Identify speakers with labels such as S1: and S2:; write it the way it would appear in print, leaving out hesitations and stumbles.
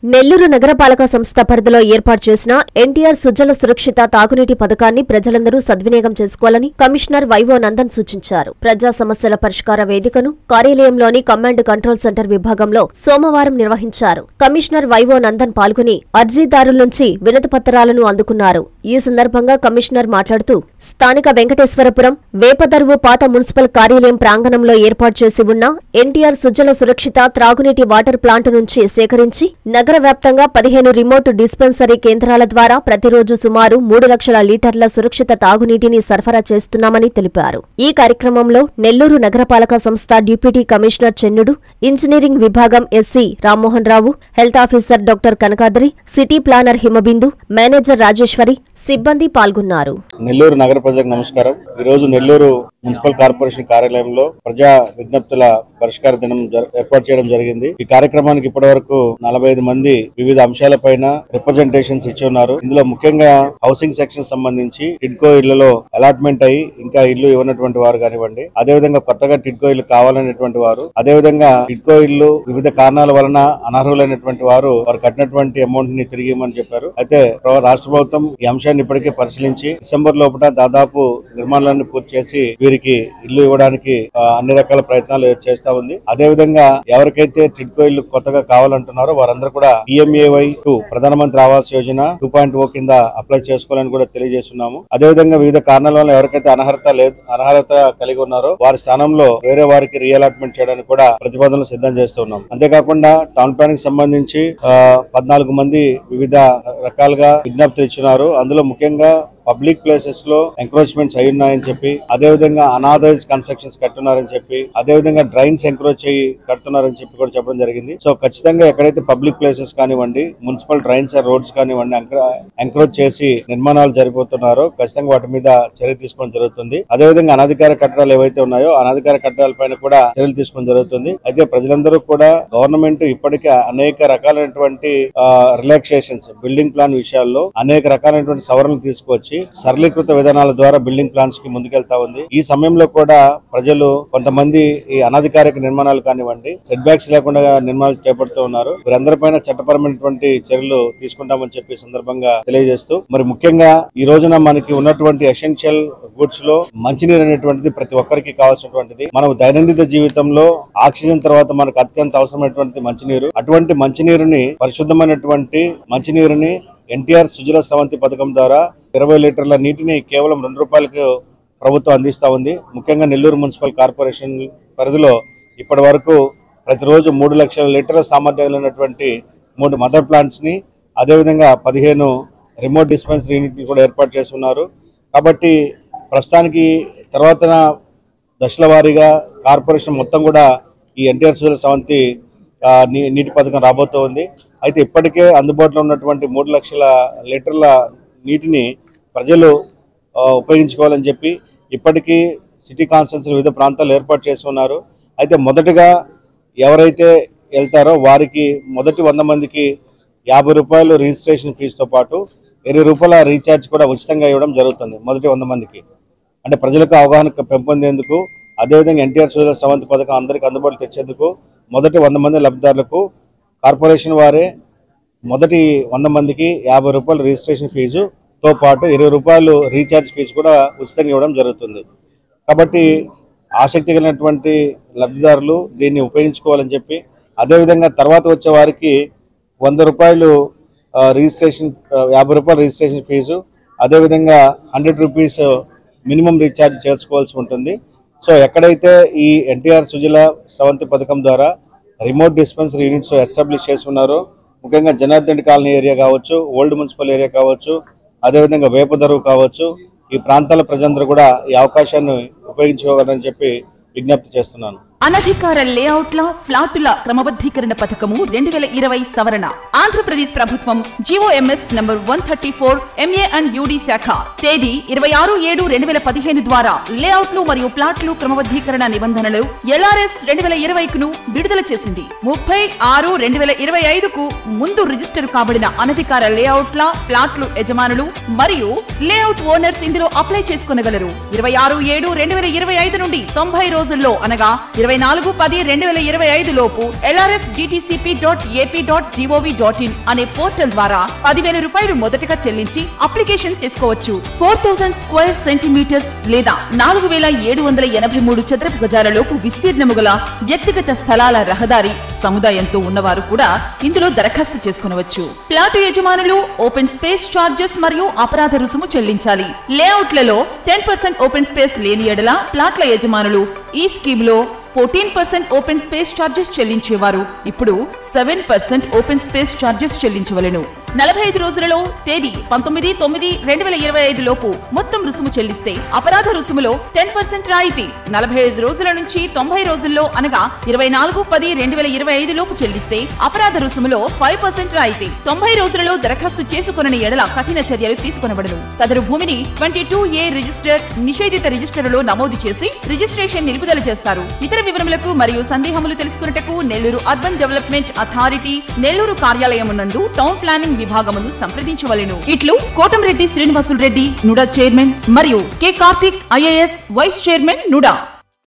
S1: నెల్లూరు నగరపాలక సంస్థ పరిధిలో ఏర్పాటు చేసిన ఎన్టీఆర్ సుజల సురక్షిత తాగునీటి పథకాన్ని ప్రజలందరూ సద్వినియోగం చేసుకోవాలని కమిషనర్ వైవో నందన్ సూచించారు. ప్రజా సమస్యల పరిష్కార వేదికను కార్యాలయంలోని కమాండ్ కంట్రోల్ సెంటర్ విభాగంలో సోమవారం నిర్వహించారు. కమిషనర్ వైవో నందన్ పాల్గొని అర్జీదారుల నుంచి వినతిపత్రాలను అందుకున్నారు. ఈ సందర్భంగా కమిషనర్ మాట్లాడుతూ స్థానిక వెంకటేశ్వరపురం వేపదరువు పాత మున్సిపల్ కార్యాలయం ప్రాంగణంలో ఏర్పాటు చేసి ఉన్న ఎన్టీఆర్ సుజల సురక్షిత త్రాగునీటి వాటర్ ప్లాంట్ నుంచి సేకరించి నగర వ్యాప్తంగా 15 రిమోట్ డిస్పెన్సరీ కేంద్రాల ద్వారా ప్రతిరోజు సుమారు 3 లక్షల లీటర్ల సురక్షిత తాగునీటిని సరఫరా చేస్తున్నామని తెలిపారు. ఈ కార్యక్రమంలో నెల్లూరు నగరపాలక సంస్థ డిప్యూటీ కమిషనర్ చెన్నుడు, ఇంజనీరింగ్ విభాగం SE Rammohan Rao, health officer doctor Kanakadri, city planner Himabindu, manager Rajeshwari, సిబ్బంది పాల్గొన్నారు.
S2: నెల్లూరు నగర ప్రజలకు నమస్కారం. ఈ రోజు నెల్లూరు మున్సిపల్ కార్పొరేషన్ కార్యాలయంలో ప్రజా విజ్ఞప్తుల పరిష్కార దినం ఏర్పాటు చేయడం జరిగింది. ఈ కార్యక్రమానికి ఇప్పటి వరకు 45 మంది వివిధ అంశాలపైన రిప్రజెంటేషన్స్ ఇచ్చి ఉన్నారు. ఇందులో ముఖ్యంగా హౌసింగ్ సెక్షన్ సంబంధించి టిడ్కో ఇళ్లలో అలాట్మెంట్ అయ్యి ఇంకా ఇల్లు ఇవ్వనటువంటి వారు కానివ్వండి, అదేవిధంగా కొత్తగా టిడ్కో ఇల్లు కావాలనేటువంటి వారు, అదేవిధంగా టిడ్కో ఇల్లు వివిధ కారణాల వలన అనర్హులైనటువంటి వారు కట్టినటువంటి అమౌంట్ ని తిరిగి ఇవ్వమని చెప్పారు. అయితే రాష్ట్ర ప్రభుత్వం ఈ అంశాన్ని ఇప్పటికే పరిశీలించి డిసెంబర్ లోపల దాదాపు నిర్మాణాలను పూర్తి చేసి వీరికి ఇల్లు ఇవ్వడానికి అన్ని రకాల ప్రయత్నాలు చేస్తా ఉంది. అదేవిధంగా ఎవరికైతే టిడ్కో ఇల్లు కొత్తగా కావాలంటున్నారో వారందరూ కూడా PMAY 2 ప్రధానమంత్రి ఆవాస్ యోజన 2.0 కింద అప్లై చేసుకోవాలని కూడా తెలియజేస్తున్నాము. అదేవిధంగా వివిధ కారణాల వల్ల ఎవరికైతే అనర్హత కలిగి ఉన్నారో వారి స్థానంలో వేరే వారికి రీఅలాట్మెంట్ చేయడానికి కూడా ప్రతిపాదనలు సిద్ధం చేస్తున్నాం. అంతేకాకుండా టౌన్ ప్లానింగ్ సంబంధించి 14 మంది వివిధ రకాలుగా విజ్ఞప్తులు ఇచ్చినారు. అందులో ముఖ్యంగా పబ్లిక్ ప్లేసెస్ లో ఎంక్రోచ్మెంట్స్ అయి ఉన్నాయని చెప్పి, అదేవిధంగా అనాథరైజ్ కన్స్ట్రక్షన్స్ కట్టున్నారని చెప్పి, అదేవిధంగా డ్రైన్స్ ఎంక్రోచ్ అయ్యి కడుతున్నారని చెప్పి కూడా చెప్పడం జరిగింది. సో ఖచ్చితంగా ఎక్కడైతే పబ్లిక్ ప్లేసెస్ కానివ్వండి, మున్సిపల్ డ్రైన్స్ రోడ్స్ కానివ్వండి ఎంక్రోచ్ చేసి నిర్మాణాలు జరిగిపోతున్నారో ఖచ్చితంగా వాటి మీద చర్య తీసుకోవడం జరుగుతుంది. అదేవిధంగా అనధికార కట్టడాలు ఏవైతే ఉన్నాయో అనధికార కట్టడాల పైన కూడా చర్యలు తీసుకోవడం జరుగుతుంది. అయితే ప్రజలందరూ కూడా గవర్నమెంట్ ఇప్పటికే అనేక రకాలైనటువంటి రిలాక్సేషన్స్ బిల్డింగ్ ప్లాన్ విషయాల్లో అనేక రకాలైనటువంటి సవరణలు తీసుకొచ్చి సరళీకృత విధానాల ద్వారా బిల్డింగ్ ప్లాన్స్ కి ముందుకెళ్తా ఉంది. ఈ సమయంలో కూడా ప్రజలు కొంతమంది ఈ అనధికారిక నిర్మాణాలు కానివ్వండి, సెట్ బ్యాక్స్ లేకుండా నిర్మాణాలు చేపడుతూ ఉన్నారు. వీరందరిపైన చట్టపరమైనటువంటి చర్యలు తీసుకుంటామని చెప్పి సందర్భంగా తెలియజేస్తూ, మరి ముఖ్యంగా ఈ రోజున మనకి ఉన్నటువంటి ఎసెన్షియల్ గూడ్స్ లో మంచినీరు అనేటువంటిది ప్రతి ఒక్కరికి కావాల్సినటువంటిది. మనం దైనందిన జీవితంలో ఆక్సిజన్ తర్వాత మనకు అత్యంత అవసరమైనటువంటి మంచినీరు. అటువంటి మంచినీరుని, పరిశుద్ధమైనటువంటి మంచినీరుని ఎన్టీఆర్ సుజల స్రవంతి పథకం ద్వారా 20 లీటర్ల నీటిని కేవలం ₹2 ప్రభుత్వం అందిస్తా ఉంది. ముఖ్యంగా నెల్లూరు మున్సిపల్ కార్పొరేషన్ పరిధిలో ఇప్పటి వరకు ప్రతిరోజు 3 లక్షల లీటర్ల సామర్థ్యం ఉన్నటువంటి 3 మదర్ ప్లాంట్స్ ని, అదేవిధంగా 15 రిమోట్ డిస్పెన్సరీ యూనిట్ని కూడా ఏర్పాటు చేస్తున్నారు. కాబట్టి ప్రస్తుతానికి తర్వాత దశల వారీగా కార్పొరేషన్ మొత్తం కూడా ఈ ఎన్టీఆర్ సుజల స్రవంతి నీటి పథకం రాబోతోంది. అయితే ఇప్పటికే అందుబాటులో ఉన్నటువంటి 3 లక్షల లీటర్ల నీటిని ప్రజలు ఉపయోగించుకోవాలని చెప్పి ఇప్పటికీ సిటీ కాన్స్టిట్యున్సీ వివిధ ప్రాంతాలు ఏర్పాటు చేస్తున్నారు. అయితే మొదటగా ఎవరైతే వెళ్తారో వారికి మొదటి 100 మందికి ₹50 రిజిస్ట్రేషన్ ఫీజుతో పాటు ₹20 రీఛార్జ్ కూడా ఉచితంగా ఇవ్వడం జరుగుతుంది. మొదటి 100 మందికి అంటే ప్రజలకు అవగాహన పెంపొందేందుకు, అదేవిధంగా ఎన్టీఆర్ సుజల స్రవంతి పథకం అందరికీ అందుబాటులో తెచ్చేందుకు మొదటి 100 మంది లబ్ధిదారులకు కార్పొరేషన్ వారే మొదటి 100 మందికి ₹50 రిజిస్ట్రేషన్ ఫీజుతో పాటు ₹20 రీఛార్జ్ ఫీజు కూడా ఉచితంగా ఇవ్వడం జరుగుతుంది. కాబట్టి ఆసక్తి కలిగినటువంటి లబ్ధిదారులు దీన్ని ఉపయోగించుకోవాలని చెప్పి, అదేవిధంగా తర్వాత వచ్చే వారికి ₹100 రిజిస్ట్రేషన్, ₹50 రిజిస్ట్రేషన్ ఫీజు, అదేవిధంగా ₹100 మినిమం రీఛార్జ్ చేసుకోవాల్సి ఉంటుంది. సో ఎక్కడైతే ఈ ఎన్టీఆర్ సుజల స్రవంతి పథకం ద్వారా రిమోట్ డిస్పెన్సరీ యూనిట్స్ ఎస్టాబ్లిష్ చేస్తున్నారో, ముఖ్యంగా జనార్దన్ కాలనీ ఏరియా కావచ్చు, ఓల్డ్ మున్సిపల్ ఏరియా కావచ్చు, అదేవిధంగా వేపదరువు కావచ్చు, ఈ ప్రాంతాల ప్రజలందరూ కూడా ఈ అవకాశాన్ని ఉపయోగించుకోవాలని చెప్పి విజ్ఞప్తి చేస్తున్నాను.
S3: అనధికార లేఅవుట్ల ఫ్లాటుల క్రమబద్ధీకరణ పథకము 2020 సవరణ. ఆంధ్రప్రదేశ్ ప్రభుత్వం GOMS నంబర్ 134 MA&UD శాఖ తేదీ 26/7/2015 ద్వారా లేఅవుట్లు మరియు ప్లాట్లు క్రమబద్ధీకరణ నిబంధనలు LRS 2020ను విడుదల చేసింది. 30/6/2025కు ముందు రిజిస్టర్ కాబడిన అనధికార లేఅవుట్ల ప్లాట్లు యజమానులు మరియు లేఅవుట్ ఓనర్స్ ఇందులో అప్లై చేసుకొనగలరు. 26/7/2025 నుండి 90 రోజుల్లో అనగా 24/10/2025 లోపు lrsdtcp.ap.gov.in అనే పోర్టల్ ద్వారా 10,000 రూపాయలు మొదటగా చెల్లించి అప్లికేషన్ చేసుకోవచ్చు. 4000 స్క్వేర్ సెంటీమీటర్స్ లేదా 4783 చదరపు గజాల లోపు విస్తీర్ణము గల వ్యక్తిగత స్థలాల రహదారి సముదాయంతో ఉన్నవారు కూడా ఇందులో దరఖాస్తు చేసుకునవచ్చు. ప్లాట్ యజమానులు ఓపెన్ స్పేస్ చార్జెస్ మరియు అపరాధ రుసుము చెల్లించాలి. లేఅవుట్లలో 10% ఓపెన్ స్పేస్ లేని ఎడల ప్లాట్ల యజమానులు ఈ స్కీమ్ లో 14% ఓపెన్ స్పేస్ చార్జెస్ చెల్లించేవారు ఇప్పుడు 7% ఓపెన్ స్పేస్ చార్జెస్ చెల్లించవలెను. 45 రోజులలో తేదీ 19/9/2025 లోపు మొత్తం రుసుము చెల్లిస్తే అపరాధ రుసుములో 10% రాయితీ. 45 రోజుల నుంచి 90 రోజుల్లో అనగా 24/10/2025 లోపు చెల్లిస్తే అపరాధ రుసుములో 5% రాయితీ. 90 రోజులలో దరఖాస్తు చేసుకొనని ఎడల కఠిన చర్యలు తీసుకొనబడును. సదరు భూమిని 22A రిజిస్టర్ నిషేధిత రిజిస్టర్లో నమోదు చేసి రిజిస్ట్రేషన్ నిలుపుదల చేస్తారు. ఇతర వివరములకు మరియు సందేహములు తెలుసుకున్నటకు Nellore urban development authority Nellore కార్యాలయమునందు టౌన్ ప్లానింగ్ విభాగమును సంప్రదించవలెను. ఇట్లు కోటంరెడ్డి శ్రీనివాసులు రెడ్డి నుడా చైర్మన్ మరియు K Karthik IAS vice chairman NUDA.